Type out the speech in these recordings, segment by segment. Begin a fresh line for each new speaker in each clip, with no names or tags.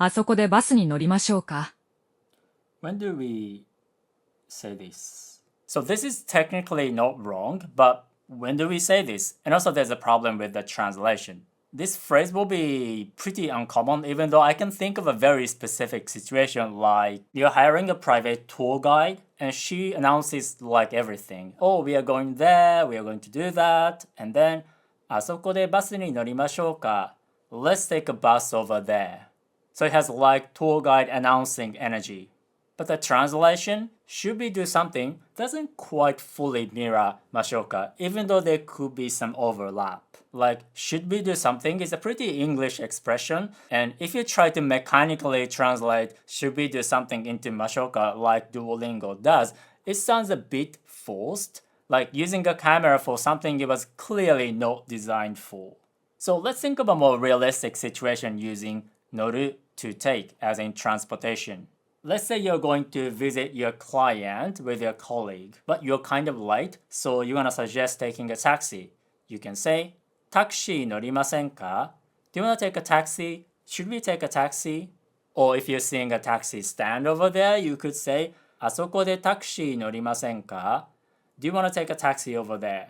あそこでバスに乗りましょうか。
When do we say this? So this is technically not wrong, but when do we say this? And also there's a problem with the translation. This phrase will be pretty uncommon, even though I can think of a very specific situation like you're hiring a private tour guide and she announces like everything. Oh, we are going there, we are going to do that, and then あそこでバスに乗りましょうか. Let's take a bus over there. So it has like tour guide announcing energy. But the translation, should we do something, doesn't quite fully mirror Mashoka, even though there could be some overlap. Like, should we do something is a pretty English expression, and if you try to mechanically translate should we do something into Mashoka like Duolingo does, it sounds a bit forced, like using a camera for something it was clearly not designed for. So let's think of a more realistic situation using noru to take, as in transportation. Let's say you're going to visit your client with your colleague, but you're kind of late, so you're gonna suggest taking a taxi. You can say, タクシー乗りませんか? Do you wanna take a taxi? Should we take a taxi? Or if you're seeing a taxi stand over there, you could say, あそこでタクシー乗りませんか? Do you wanna take a taxi over there?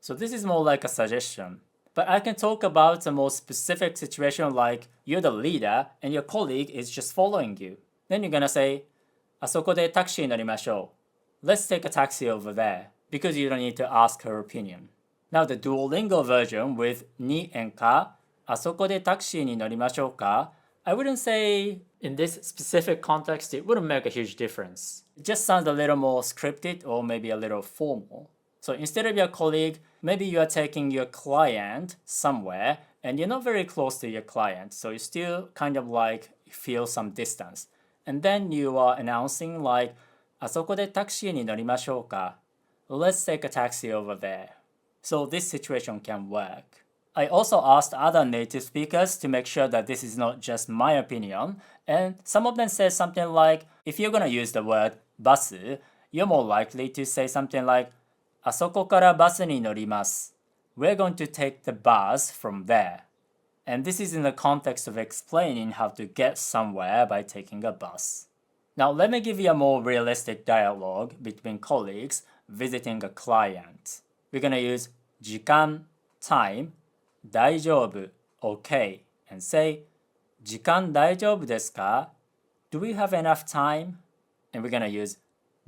So this is more like a suggestion. But I can talk about a more specific situation like you're the leader and your colleague is just following you. Then you're gonna say, あそこでタクシー乗りましょう. Let's take a taxi over there, because you don't need to ask her opinion. Now the Duolingo version with ni and ka, あそこでタクシーに乗りましょうか, I wouldn't say in this specific context it wouldn't make a huge difference. It just sounds a little more scripted or maybe a little formal. So instead of your colleague, maybe you are taking your client somewhere and you're not very close to your client, so you still kind of like feel some distance. And then you are announcing like, あそこでタクシーに乗りましょうか. Let's take a taxi over there. So this situation can work. I also asked other native speakers to make sure that this is not just my opinion, and some of them said something like, if you're gonna use the word バス, you're more likely to say something like, あそこからバスに乗ります. We're going to take the bus from there. And this is in the context of explaining how to get somewhere by taking a bus. Now let me give you a more realistic dialogue between colleagues visiting a client. We're going to use 時間, time, 大丈夫, okay, and say 時間大丈夫ですか? Do we have enough time? And we're going to use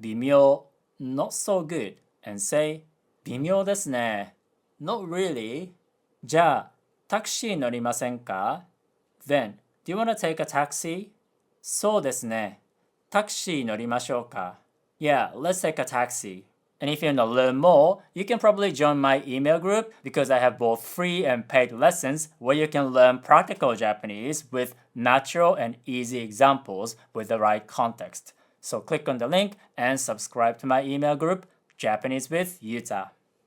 微妙, not so good, and say 微妙ですね. Not really. じゃあタクシー乗りませんか? Then, do you want to take a taxi? そうですね。タクシー乗りましょうか? Yeah, let's take a taxi. And if you want to learn more, you can probably join my email group because I have both free and paid lessons where you can learn practical Japanese with natural and easy examples with the right context. So click on the link and subscribe to my email group, Japanese with Yuta.